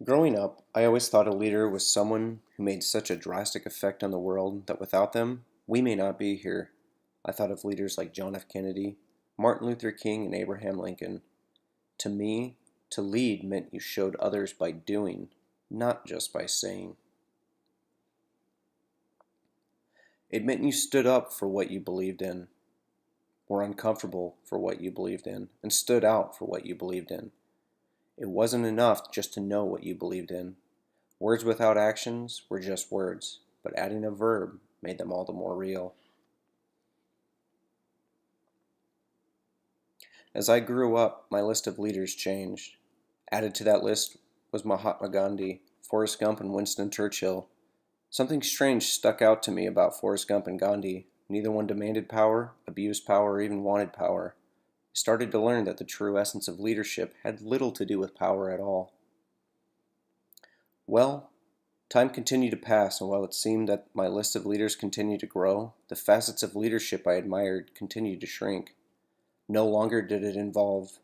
Growing up, I always thought a leader was someone who made such a drastic effect on the world that without them, we may not be here. I thought of leaders like John F. Kennedy, Martin Luther King, and Abraham Lincoln. To me, to lead meant you showed others by doing, not just by saying. It meant you stood up for what you believed in, were uncomfortable for what you believed in, and stood out for what you believed in. It wasn't enough just to know what you believed in. Words without actions were just words, but adding a verb made them all the more real. As I grew up, my list of leaders changed. Added to that list was Mahatma Gandhi, Forrest Gump, and Winston Churchill. Something strange stuck out to me about Forrest Gump and Gandhi. Neither one demanded power, abused power, or even wanted power. I started to learn that the true essence of leadership had little to do with power at all. Well, time continued to pass, and while it seemed that my list of leaders continued to grow, the facets of leadership I admired continued to shrink. No longer did it involve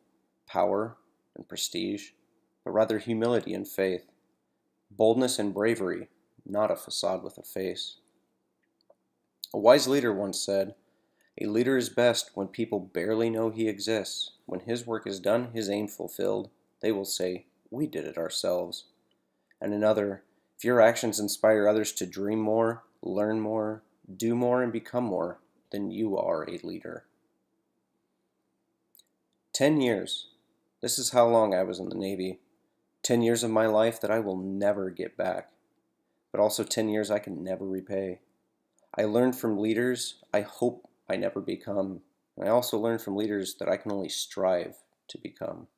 power and prestige, but rather humility and faith, boldness and bravery, not a facade with a face. A wise leader once said, "A leader is best when people barely know he exists. When his work is done, his aim fulfilled, they will say, 'We did it ourselves.'" And another, "If your actions inspire others to dream more, learn more, do more, and become more, then you are a leader." 10 years. This is how long I was in the Navy. 10 years of my life that I will never get back, but also 10 years I can never repay. I learned from leaders I hope I never become, and I also learned from leaders that I can only strive to become.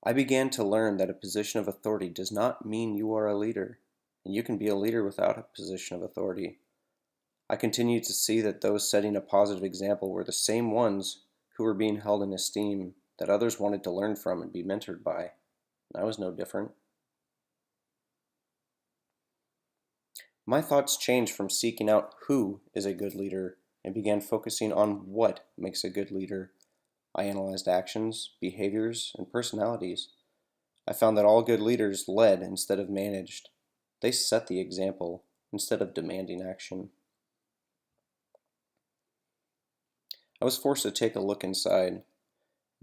I began to learn that a position of authority does not mean you are a leader, and you can be a leader without a position of authority. I continued to see that those setting a positive example were the same ones who were being held in esteem that others wanted to learn from and be mentored by. And I was no different. My thoughts changed from seeking out who is a good leader and began focusing on what makes a good leader. I analyzed actions, behaviors, and personalities. I found that all good leaders led instead of managed. They set the example instead of demanding action. I was forced to take a look inside.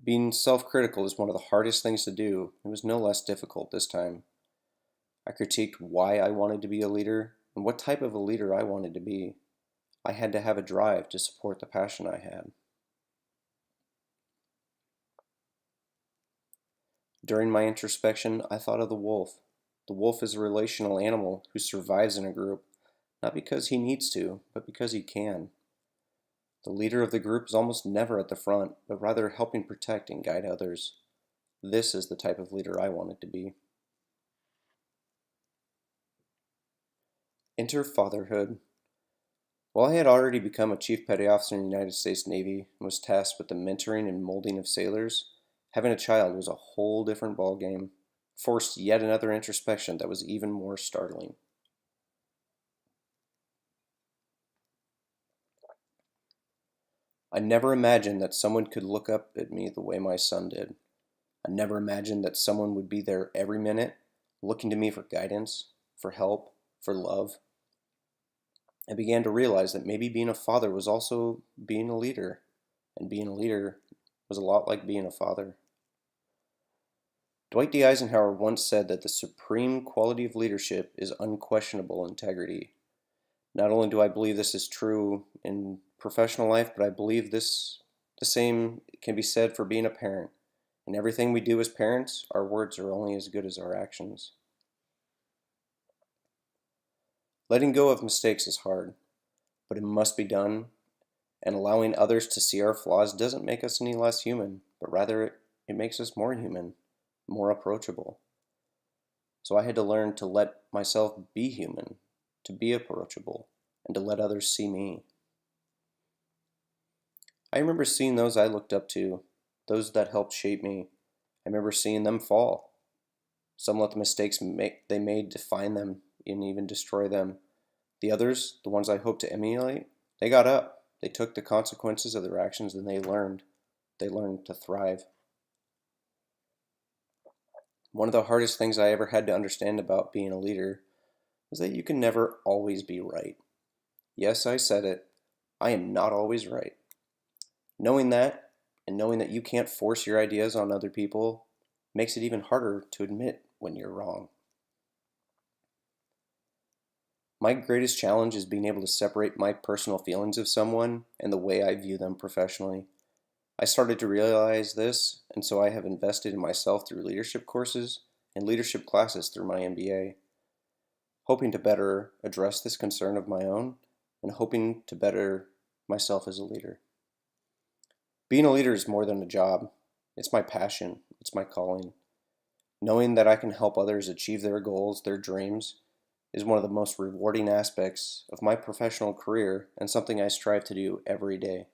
Being self-critical is one of the hardest things to do. It was no less difficult this time. I critiqued why I wanted to be a leader and what type of a leader I wanted to be. I had to have a drive to support the passion I had. During my introspection, I thought of the wolf. The wolf is a relational animal who survives in a group, not because he needs to, but because he can. The leader of the group is almost never at the front, but rather helping protect and guide others. This is the type of leader I wanted to be. Enter fatherhood. While I had already become a Chief Petty Officer in the United States Navy and was tasked with the mentoring and molding of sailors, having a child was a whole different ballgame, forced yet another introspection that was even more startling. I never imagined that someone could look up at me the way my son did. I never imagined that someone would be there every minute, looking to me for guidance, for help, for love. I began to realize that maybe being a father was also being a leader, and being a leader was a lot like being a father. Dwight D. Eisenhower once said that the supreme quality of leadership is unquestionable integrity. Not only do I believe this is true in professional life, but I believe the same can be said for being a parent. In everything we do as parents, our words are only as good as our actions. Letting go of mistakes is hard, but it must be done, and allowing others to see our flaws doesn't make us any less human, but rather it makes us more human, more approachable. So I had to learn to let myself be human, to be approachable, and to let others see me. I remember seeing those I looked up to, those that helped shape me. I remember seeing them fall. Some let the mistakes they made define them and even destroy them. The others, the ones I hoped to emulate, they got up. They took the consequences of their actions and they learned. They learned to thrive. One of the hardest things I ever had to understand about being a leader is that you can never always be right. Yes, I said it. I am not always right. Knowing that, and knowing that you can't force your ideas on other people, makes it even harder to admit when you're wrong. My greatest challenge is being able to separate my personal feelings of someone and the way I view them professionally. I started to realize this, and so I have invested in myself through leadership courses and leadership classes through my MBA, hoping to better address this concern of my own and hoping to better myself as a leader. Being a leader is more than a job. It's my passion. It's my calling. Knowing that I can help others achieve their goals, their dreams, is one of the most rewarding aspects of my professional career and something I strive to do every day.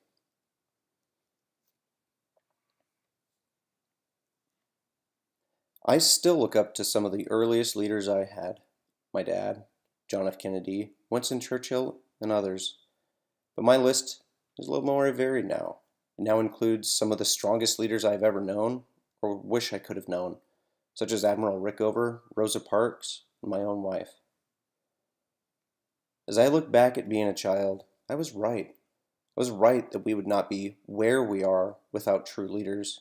I still look up to some of the earliest leaders I had: my dad, John F. Kennedy, Winston Churchill, and others. But my list is a little more varied now. It now includes some of the strongest leaders I've ever known or wish I could have known, such as Admiral Rickover, Rosa Parks, and my own wife. As I look back at being a child, I was right. I was right that we would not be where we are without true leaders.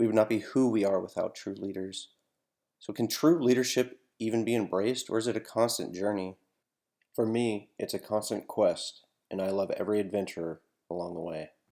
We would not be who we are without true leaders. So, can true leadership even be embraced, or is it a constant journey? For me, it's a constant quest, and I love every adventure along the way.